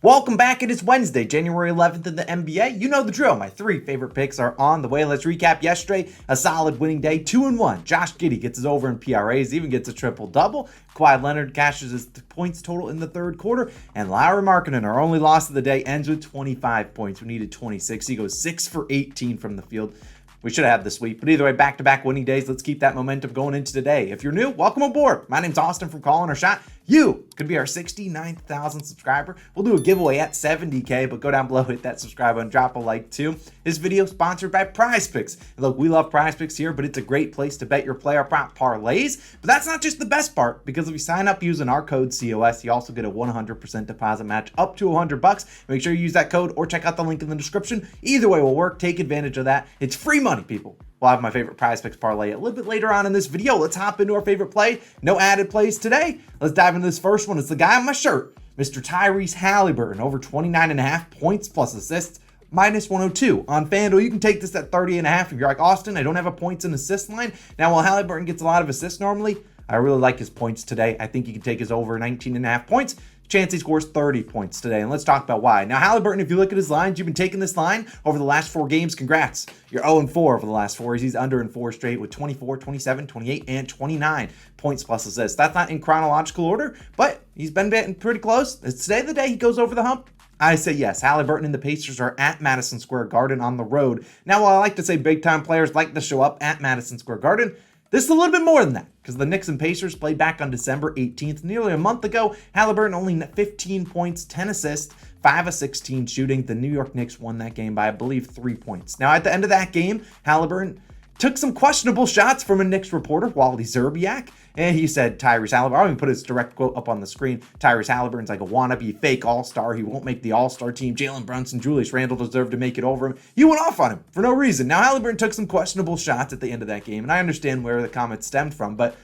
Welcome back. It is Wednesday, January 11th in the NBA. You know the drill. My three favorite picks are on the way. Let's recap yesterday. A solid winning day, 2-1. Josh Giddey gets his over in PRAs, even gets a triple-double. Kawhi Leonard cashes his points total in the third quarter. And Lauri Markkanen, our only loss of the day, ends with 25 points. We needed 26. He goes 6 for 18 from the field. We should have had the sweep, but either way, back-to-back winning days. Let's keep that momentum going into today. If you're new, welcome aboard. My name's Austin from Calling Our Shot. You could be our 69,000th subscriber. We'll do a giveaway at 70K, but go down below, hit that subscribe button, drop a like too. This video is sponsored by PrizePicks. Look, we love PrizePicks here, but it's a great place to bet your player prop parlays. But that's not just the best part, because if you sign up using our code COS, you also get a 100% deposit match up to $100. Make sure you use that code or check out the link in the description. Either way will work. Take advantage of that. It's free money, people. We'll have my favorite PrizePicks parlay a little bit later on in this video. Let's hop into our favorite play. No added plays today. Let's dive into this first one. It's the guy on my shirt, Mr. Tyrese Haliburton, over 29.5 points plus assists, minus 102. On FanDuel, you can take this at 30.5 if you're like, Austin, I don't have a points and assist line. Now, while Haliburton gets a lot of assists normally, I really like his points today. I think you can take his over 19.5 points. Chance he scores 30 points today, and let's talk about why. Now, Haliburton, if you look at his lines, you've been taking this line over the last 4 games. Congrats. You're 0-4 over the last 4. He's under in 4 straight with 24, 27, 28, and 29 points plus assists. That's not in chronological order, but he's been getting pretty close. Is today the day he goes over the hump? I say yes. Haliburton and the Pacers are at Madison Square Garden on the road. Now, while I like to say big-time players like to show up at Madison Square Garden, this is a little bit more than that, because the Knicks and Pacers played back on December 18th, nearly a month ago. Haliburton only 15 points, 10 assists, 5 of 16 shooting. The New York Knicks won that game by, I believe, 3 points. Now, at the end of that game, Haliburton took some questionable shots from a Knicks reporter, Wally Szczerbiak, and he said Tyrese Haliburton, I'll even put his direct quote up on the screen, Tyrese Haliburton's like a wannabe fake all-star. He won't make the all-star team. Jalen Brunson, Julius Randle deserve to make it over him. You went off on him for no reason. Now, Haliburton took some questionable shots at the end of that game, and I understand where the comments stemmed from, but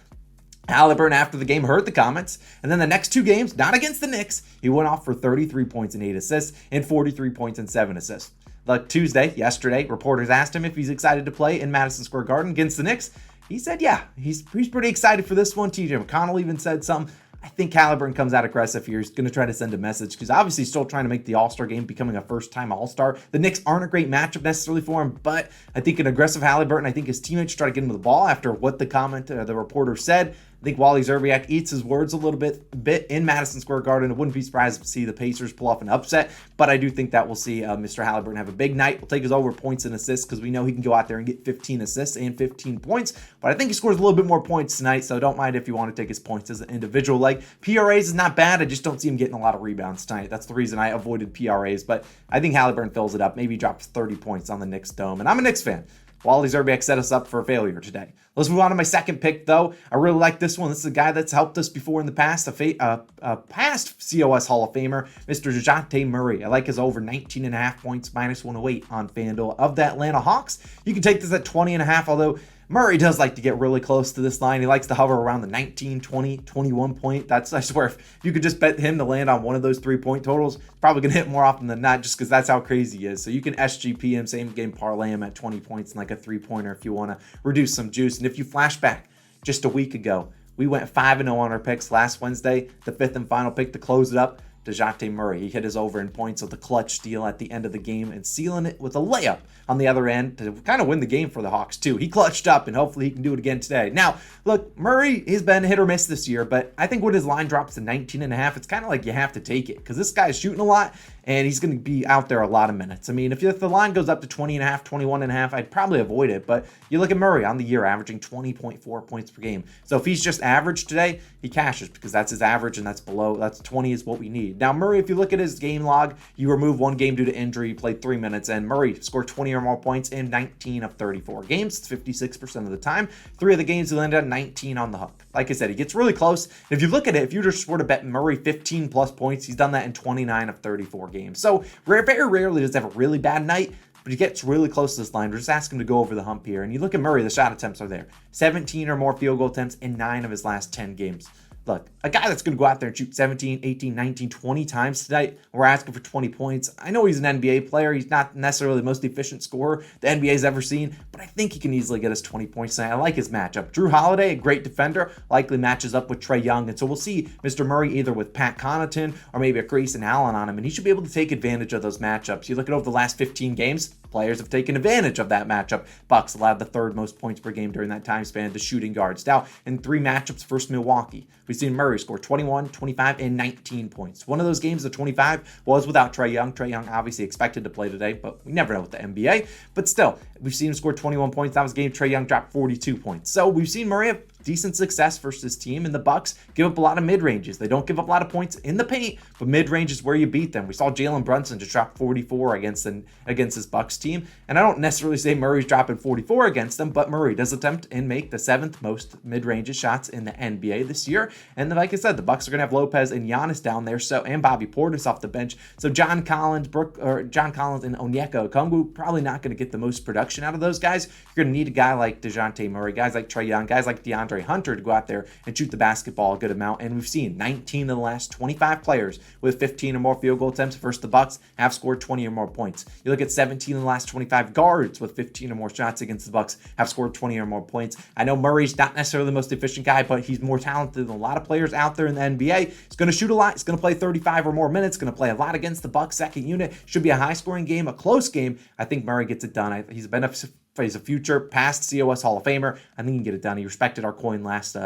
Haliburton, after the game, heard the comments, and then the next 2 games, not against the Knicks, he went off for 33 points and 8 assists, and 43 points and 7 assists. Like Tuesday, yesterday, reporters asked him if he's excited to play in Madison Square Garden against the Knicks. He said, yeah, he's pretty excited for this one. TJ McConnell even said something. I think Haliburton comes out aggressive here. He's going to try to send a message because obviously he's still trying to make the All-Star game, becoming a first-time All-Star. The Knicks aren't a great matchup necessarily for him, but I think an aggressive Haliburton, I think his teammates try to get him the ball after what the reporter said. I think Wally Szczerbiak eats his words a little bit in Madison Square Garden. I wouldn't be surprised to see the Pacers pull off an upset, but I do think that we'll see Mr. Haliburton have a big night. We'll take his over points and assists because we know he can go out there and get 15 assists and 15 points, but I think he scores a little bit more points tonight, so don't mind if you want to take his points as an individual. Like, PRAs is not bad. I just don't see him getting a lot of rebounds tonight. That's the reason I avoided PRAs, but I think Haliburton fills it up. Maybe he drops 30 points on the Knicks dome, and I'm a Knicks fan. Wally Szczerbiak set us up for a failure today. Let's move on to my second pick, though. I really like this one. This is a guy that's helped us before in the past, a past COS Hall of Famer, Mr. Dejounte Murray. I like his over 19.5 points, minus 108 on FanDuel of the Atlanta Hawks. You can take this at 20.5, although Murray does like to get really close to this line. He likes to hover around the 19, 20, 21 point. I swear, if you could just bet him to land on one of those 3-point totals, it's probably going to hit more often than not just because that's how crazy he is. So you can SGP him, same game parlay him at 20 points and like a 3-pointer if you want to reduce some juice. And if you flash back just a week ago, we went 5-0 on our picks last Wednesday, the 5th and final pick to close it up. Dejounte Murray, he hit his over in points with a clutch steal at the end of the game and sealing it with a layup on the other end to kind of win the game for the Hawks too. He clutched up and hopefully he can do it again today. Now, look, Murray, he's been hit or miss this year, but I think when his line drops to 19.5, it's kind of like you have to take it because this guy's shooting a lot and he's going to be out there a lot of minutes. I mean, if the line goes up to 20.5, 21.5, I'd probably avoid it, but you look at Murray on the year averaging 20.4 points per game. So if he's just average today, he cashes because that's his average and that's 20 is what we need. Now, Murray, if you look at his game log, you remove 1 game due to injury, he played 3 minutes, and Murray scored 20 or more points in 19 of 34 games. It's 56% of the time. 3 of the games he landed at 19 on the hook. Like I said, he gets really close. And if you look at it, if you just were to bet Murray 15 plus points, he's done that in 29 of 34 games. So very rarely does he have a really bad night, but he gets really close to this line. We're just asking him to go over the hump here. And you look at Murray, the shot attempts are there. 17 or more field goal attempts in 9 of his last 10 games. look, a guy that's going to go out there and shoot 17, 18, 19, 20 times tonight, we're asking for 20 points. I know he's an NBA player. He's not necessarily the most efficient scorer the NBA's ever seen, but I think he can easily get us 20 points tonight. I like his matchup. Jrue Holiday, a great defender, likely matches up with Trae Young, and so we'll see Mr. Murray either with Pat Connaughton or maybe a Grayson Allen on him, and he should be able to take advantage of those matchups. You look at over the last 15 games, players have taken advantage of that matchup. Bucks allowed the third most points per game during that time span to shooting guards. Now, in 3 matchups versus Milwaukee, we've seen Murray score 21, 25, and 19 points. One of those games, the 25, was without Trae Young. Trae Young obviously expected to play today, but we never know with the NBA. But still, we've seen him score 21 points. That was a game Trae Young dropped 42 points. So we've seen Murray have decent success versus this team, and the Bucks give up a lot of mid-ranges. They don't give up a lot of points in the paint, but mid-range is where you beat them. We saw Jalen Brunson just drop 44 against this Bucks team, and I don't necessarily say Murray's dropping 44 against them, but Murray does attempt and make the 7th most mid-range shots in the NBA this year. And like I said, the Bucks are going to have Lopez and Giannis down there, and Bobby Portis off the bench. So John Collins and Onyeka Okongwu probably not going to get the most production out of those guys. You're going to need a guy like Dejounte Murray, guys like Trae Young, guys like DeAndre Hunter to go out there and shoot the basketball a good amount. And we've seen 19 of the last 25 players with 15 or more field goal attempts versus the Bucks have scored 20 or more points. You look at 17 of the last 25 guards with 15 or more shots against the Bucks have scored 20 or more points. I know Murray's not necessarily the most efficient guy, but he's more talented than a lot of players out there in the NBA. He's going to shoot a lot. He's going to play 35 or more minutes. Going to play a lot against the Bucks second unit. Should be a high-scoring game, a close game. I think Murray gets it done. He's a future past COS Hall of Famer. I think he can get it done. He respected our coin last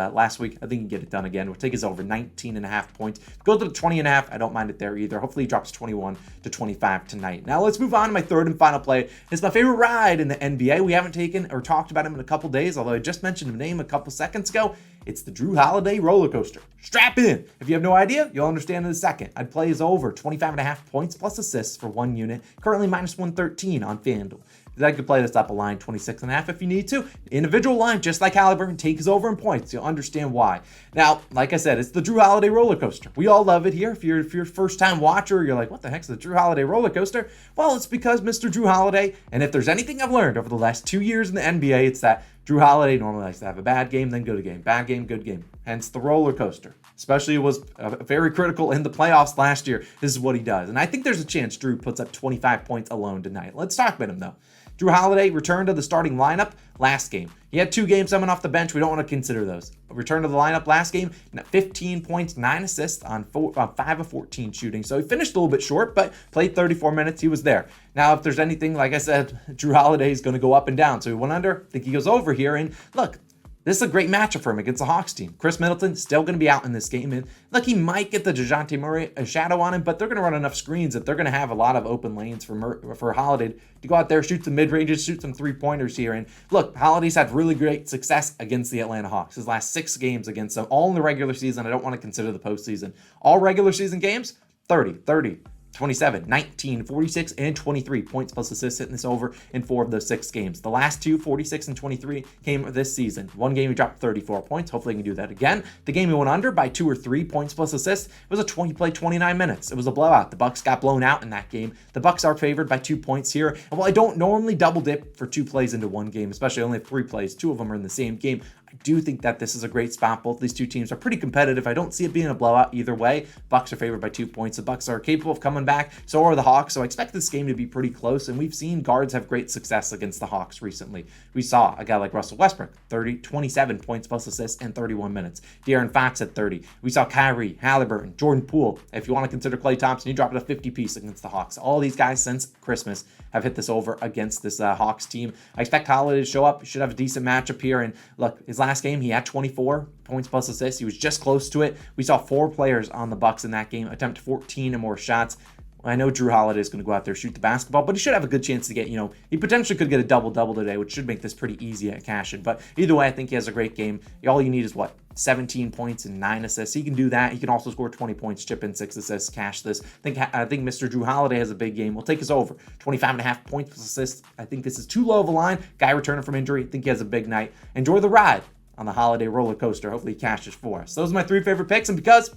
week. I think he can get it done again. We'll take his over 19.5 points. Go to the 20.5. I don't mind it there either. Hopefully he drops 21 to 25 tonight. Now let's move on to my third and final play. It's my favorite ride in the NBA. We haven't taken or talked about him in a couple days, although I just mentioned his name a couple seconds ago. It's the Jrue Holiday roller coaster. Strap in. If you have no idea, you'll understand in a second. I'd play his over 25.5 points plus assists for 1 unit, currently minus 113 on FanDuel. I could play this up a line 26.5 if you need to. Individual line, just like Haliburton, take his over in points. You'll understand why. Now, like I said, it's the Jrue Holiday roller coaster. We all love it here. If you're a first-time watcher, you're like, what the heck's the Jrue Holiday roller coaster? Well, it's because Mr. Jrue Holiday, and if there's anything I've learned over the last 2 years in the NBA, it's that Jrue Holiday normally likes to have a bad game, then good game. Bad game, good game. Hence the roller coaster. Especially was very critical in the playoffs last year. This is what he does. And I think there's a chance Jrue puts up 25 points alone tonight. Let's talk about him, though. Jrue Holiday returned to the starting lineup last game. He had 2 games coming off the bench. We don't want to consider those. Return to the lineup last game, 15 points, 9 assists on 5 of 14 shooting. So he finished a little bit short, but played 34 minutes. He was there. Now, if there's anything, like I said, Jrue Holiday is going to go up and down. So he went under. I think he goes over here. And look, this is a great matchup for him against the Hawks team. Chris Middleton still going to be out in this game. And look, he might get the Dejounte Murray shadow on him, but they're going to run enough screens that they're going to have a lot of open lanes for Holiday to go out there, shoot some mid-ranges, shoot some three-pointers here. And look, Holiday's had really great success against the Atlanta Hawks. His last 6 games against them, all in the regular season. I don't want to consider the postseason. All regular season games, 30, 27, 19, 46, and 23 points plus assists, hitting this over in 4 of those 6 games. The last 2, 46 and 23, came this season. 1 game he dropped 34 points. Hopefully he can do that again. The game he went under by 2 or 3 points plus assists, it was he played 29 minutes. It was a blowout. The Bucks got blown out in that game. The Bucks are favored by 2 points here. And while I don't normally double dip for 2 plays into 1 game, especially only 3 plays, 2 of them are in the same game, I do think that this is a great spot. Both these 2 teams are pretty competitive. I don't see it being a blowout either way. Bucks are favored by 2 points. The Bucks are capable of coming back. So are the Hawks. So I expect this game to be pretty close. And we've seen guards have great success against the Hawks recently. We saw a guy like Russell Westbrook, 27 points plus assists in 31 minutes. De'Aaron Fox at 30. We saw Kyrie, Haliburton, Jordan Poole. If you want to consider Klay Thompson, he dropped a 50-piece against the Hawks. All these guys since Christmas have hit this over against this Hawks team. I expect Holiday to show up. He should have a decent matchup here. And look, his last game, he had 24 points plus assists. He was just close to it. We saw 4 players on the Bucks in that game attempt 14 or more shots. I know Jrue Holiday is going to go out there, shoot the basketball, but he should have a good chance to get, he potentially could get a double-double today, which should make this pretty easy at cashing. But either way, I think he has a great game. All you need is 17 points and 9 assists. He can do that. He can also score 20 points, chip in 6 assists, cash this. I think Mr. Jrue Holiday has a big game. We'll take his over. 25.5 points plus assists. I think this is too low of a line. Guy returning from injury. I think he has a big night. Enjoy the ride on the Holiday roller coaster. Hopefully he cashes for us. Those are my 3 favorite picks, and because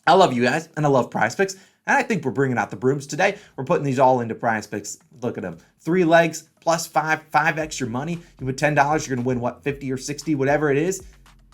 I love you guys and I love PrizePicks, and I think we're bringing out the brooms today. We're putting these all into PrizePicks. Look at them. 3 legs plus 5 extra money. You put $10, you're going to win 50 or 60, whatever it is.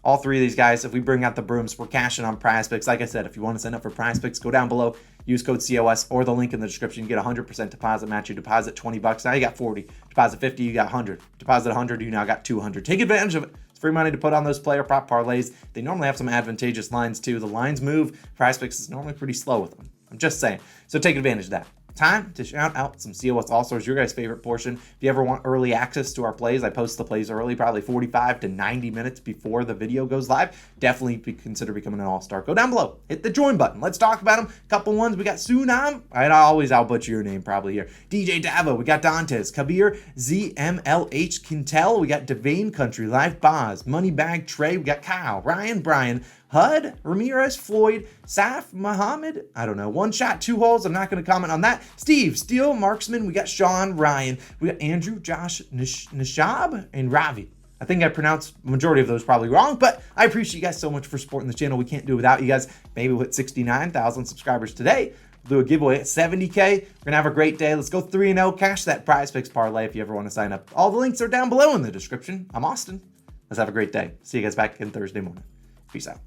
All three of these guys, if we bring out the brooms, we're cashing on PrizePicks. Like I said, if you want to sign up for PrizePicks, go down below, use code COS or the link in the description. You get 100% deposit match. You deposit $20, now you got 40. Deposit 50, you got 100. Deposit 100, you now got 200. Take advantage of it. It's free money to put on those player prop parlays. They normally have some advantageous lines too. The lines move. PrizePicks is normally pretty slow with them. I'm just saying. So take advantage of that. Time to shout out some COS All-Stars, your guys' favorite portion. If you ever want early access to our plays, I post the plays early, probably 45 to 90 minutes before the video goes live. Definitely consider becoming an All-Star. Go down below, hit the join button. Let's talk about them. Couple ones. We got Sunam. I'll butcher your name probably here. DJ Davo. We got Dantes. Kabir. ZMLH Quintel. We got Devane Country Life. Boz. Moneybag Trey. We got Kyle. Ryan. Brian. Hud, Ramirez, Floyd, Saf, Muhammad, I don't know, one shot, two holes, I'm not going to comment on that. Steve, Steele, Marksman, we got Sean, Ryan, we got Andrew, Josh, Nishab, and Ravi. I think I pronounced the majority of those probably wrong, but I appreciate you guys so much for supporting the channel. We can't do it without you guys. Maybe we'll hit 69,000 subscribers today. We'll do a giveaway at 70K. We're going to have a great day. Let's go 3-0, cash that PrizePicks parlay if you ever want to sign up. All the links are down below in the description. I'm Austin. Let's have a great day. See you guys back in Thursday morning. Peace out.